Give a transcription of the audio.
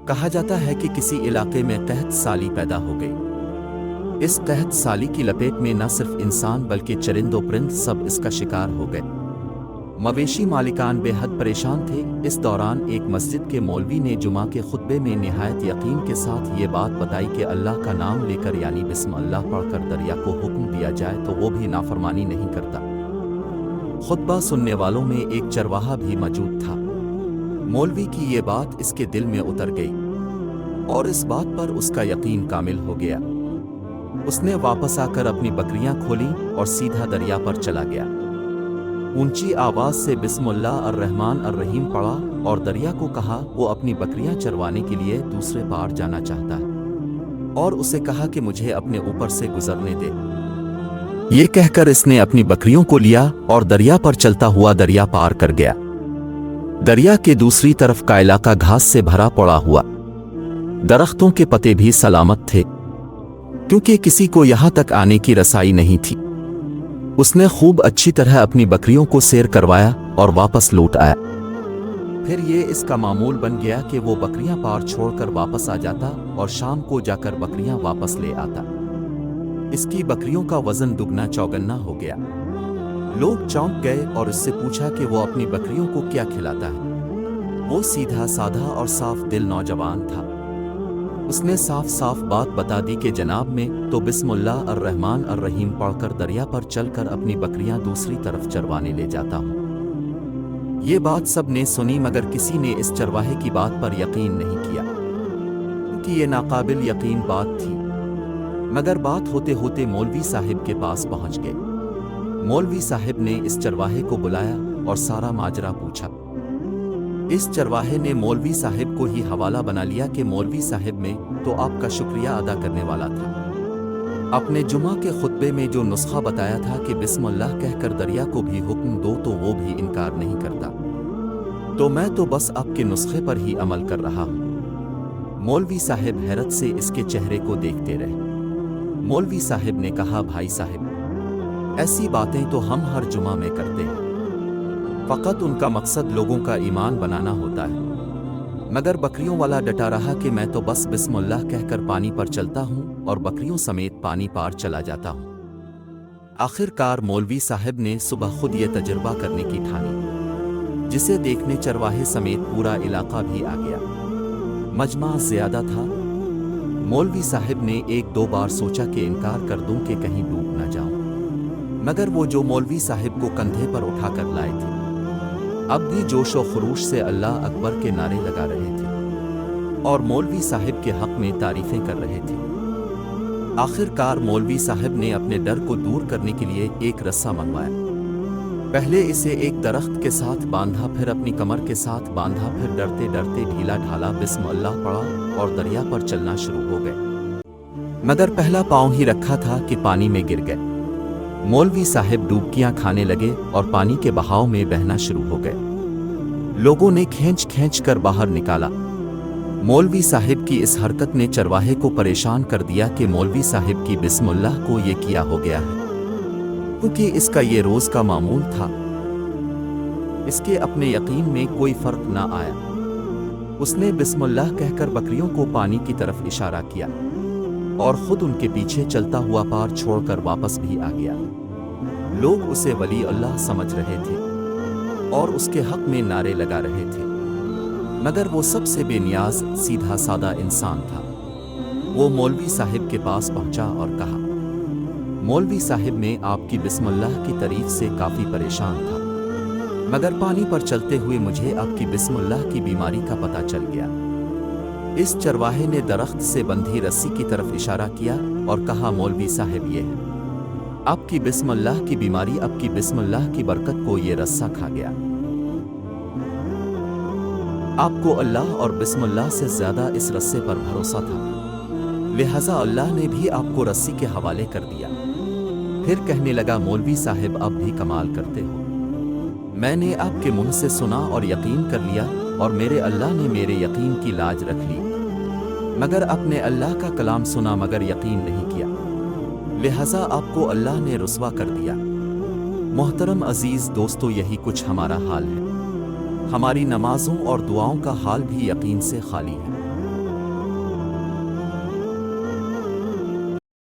کہا جاتا ہے کہ کسی علاقے میں قحط سالی پیدا ہو گئی۔ اس قحط سالی کی لپیٹ میں نہ صرف انسان بلکہ چرند و پرند سب اس کا شکار ہو گئے۔ مویشی مالکان بے حد پریشان تھے۔ اس دوران ایک مسجد کے مولوی نے جمعہ کے خطبے میں نہایت یقین کے ساتھ یہ بات بتائی کہ اللہ کا نام لے کر یعنی بسم اللہ پڑھ کر دریا کو حکم دیا جائے تو وہ بھی نافرمانی نہیں کرتا۔ خطبہ سننے والوں میں ایک چرواہا بھی موجود تھا۔ مولوی کی یہ بات اس کے دل میں اتر گئی اور اس بات پر اس کا یقین کامل ہو گیا۔ اس نے واپس آ کر اپنی بکریاں کھولیں اور سیدھا دریا پر چلا گیا۔ اونچی آواز سے بسم اللہ الرحمن الرحیم پڑھا اور دریا کو کہا وہ اپنی بکریاں چروانے کے لیے دوسرے پار جانا چاہتا ہے اور اسے کہا کہ مجھے اپنے اوپر سے گزرنے دے۔ یہ کہہ کر اس نے اپنی بکریوں کو لیا اور دریا پر چلتا ہوا دریا پار کر گیا۔ دریا کے دوسری طرف کا علاقہ گھاس سے بھرا پڑا ہوا، درختوں کے پتے بھی سلامت تھے کیونکہ کسی کو یہاں تک آنے کی رسائی نہیں تھی۔ اس نے خوب اچھی طرح اپنی بکریوں کو سیر کروایا اور واپس لوٹ آیا۔ پھر یہ اس کا معمول بن گیا کہ وہ بکریاں پار چھوڑ کر واپس آ جاتا اور شام کو جا کر بکریاں واپس لے آتا۔ اس کی بکریوں کا وزن دگنا چوگنا ہو گیا۔ لوگ چونک گئے اور اس سے پوچھا کہ وہ اپنی بکریوں کو کیا کھلاتا ہے۔ وہ سیدھا سادھا اور صاف دل نوجوان تھا۔ اس نے صاف صاف بات بتا دی کہ جناب میں تو بسم اللہ الرحمن الرحیم پڑھ کر دریا پر چل کر اپنی بکریاں دوسری طرف چروانے لے جاتا ہوں۔ یہ بات سب نے سنی مگر کسی نے اس چرواہے کی بات پر یقین نہیں کیا کیونکہ یہ ناقابل یقین بات تھی۔ مگر بات ہوتے ہوتے مولوی صاحب کے پاس پہنچ گئے۔ مولوی صاحب نے اس چرواہے کو بلایا اور سارا ماجرا پوچھا۔ اس چرواہے نے مولوی صاحب کو ہی حوالہ بنا لیا کہ مولوی صاحب میں تو آپ کا شکریہ ادا کرنے والا تھا۔ اپنے جمعہ کے خطبے میں جو نسخہ بتایا تھا کہ بسم اللہ کہہ کر دریا کو بھی حکم دو تو وہ بھی انکار نہیں کرتا، تو میں تو بس آپ کے نسخے پر ہی عمل کر رہا ہوں۔ مولوی صاحب حیرت سے اس کے چہرے کو دیکھتے رہے۔ مولوی صاحب نے کہا بھائی صاحب ایسی باتیں تو ہم ہر جمعہ میں کرتے ہیں، فقط ان کا مقصد لوگوں کا ایمان بنانا ہوتا ہے۔ مگر بکریوں والا ڈٹا رہا کہ میں تو بس بسم اللہ کہہ کر پانی پر چلتا ہوں اور بکریوں سمیت پانی پار چلا جاتا ہوں۔ آخر کار مولوی صاحب نے صبح خود یہ تجربہ کرنے کی ٹھانی، جسے دیکھنے چرواہے سمیت پورا علاقہ بھی آ گیا۔ مجمع زیادہ تھا۔ مولوی صاحب نے ایک دو بار سوچا کہ انکار کر دوں کہ کہیں ڈوب نہ جاؤں، مگر وہ جو مولوی صاحب کو کندھے پر اٹھا کر لائے تھے اب بھی جوش و خروش سے اللہ اکبر کے نعرے لگا رہے تھے اور مولوی صاحب کے حق میں تعریفیں کر رہے تھے۔ آخر کار مولوی صاحب نے اپنے ڈر کو دور کرنے کے لیے ایک رسہ منگوایا۔ پہلے اسے ایک درخت کے ساتھ باندھا، پھر اپنی کمر کے ساتھ باندھا، پھر ڈرتے ڈرتے ڈھیلا ڈھالا بسم اللہ پڑھا اور دریا پر چلنا شروع ہو گئے۔ مگر پہلا پاؤں ہی رکھا تھا کہ پانی میں گر گئے۔ مولوی صاحب ڈوبکیاں کھانے لگے اور پانی کے بہاؤ میں بہنا شروع ہو گئے۔ لوگوں نے کھینچ کھینچ کر باہر نکالا۔ مولوی صاحب کی اس حرکت نے چرواہے کو پریشان کر دیا کہ مولوی صاحب کی بسم اللہ کو یہ کیا ہو گیا ہے، کیونکہ اس کا یہ روز کا معمول تھا۔ اس کے اپنے یقین میں کوئی فرق نہ آیا۔ اس نے بسم اللہ کہہ کر بکریوں کو پانی کی طرف اشارہ کیا اور خود ان کے پیچھے چلتا ہوا پار چھوڑ کر واپس بھی آ گیا۔ لوگ اسے ولی اللہ سمجھ رہے تھے اور اس کے حق میں نعرے لگا رہے تھے، مگر وہ سب سے بے نیاز سیدھا سادہ انسان تھا۔ وہ مولوی صاحب کے پاس پہنچا اور کہا مولوی صاحب میں آپ کی بسم اللہ کی تعریف سے کافی پریشان تھا، مگر پانی پر چلتے ہوئے مجھے آپ کی بسم اللہ کی بیماری کا پتہ چل گیا۔ اس چرواہے نے درخت سے بندھی رسی کی طرف اشارہ کیا اور کہا مولوی صاحب یہ ہے آپ کی بسم اللہ کی بیماری، آپ کی بسم اللہ کی برکت کو یہ رسہ کھا گیا۔ آپ کو اللہ اور بسم اللہ سے زیادہ اس رسے پر بھروسہ تھا، لہذا اللہ نے بھی آپ کو رسی کے حوالے کر دیا۔ پھر کہنے لگا مولوی صاحب آپ بھی کمال کرتے ہو، میں نے آپ کے منہ سے سنا اور یقین کر لیا اور میرے اللہ نے میرے یقین کی لاج رکھ لی، مگر اپنے اللہ کا کلام سنا مگر یقین نہیں کیا، لہذا آپ کو اللہ نے رسوا کر دیا۔ محترم عزیز دوستو، یہی کچھ ہمارا حال ہے۔ ہماری نمازوں اور دعاؤں کا حال بھی یقین سے خالی ہے۔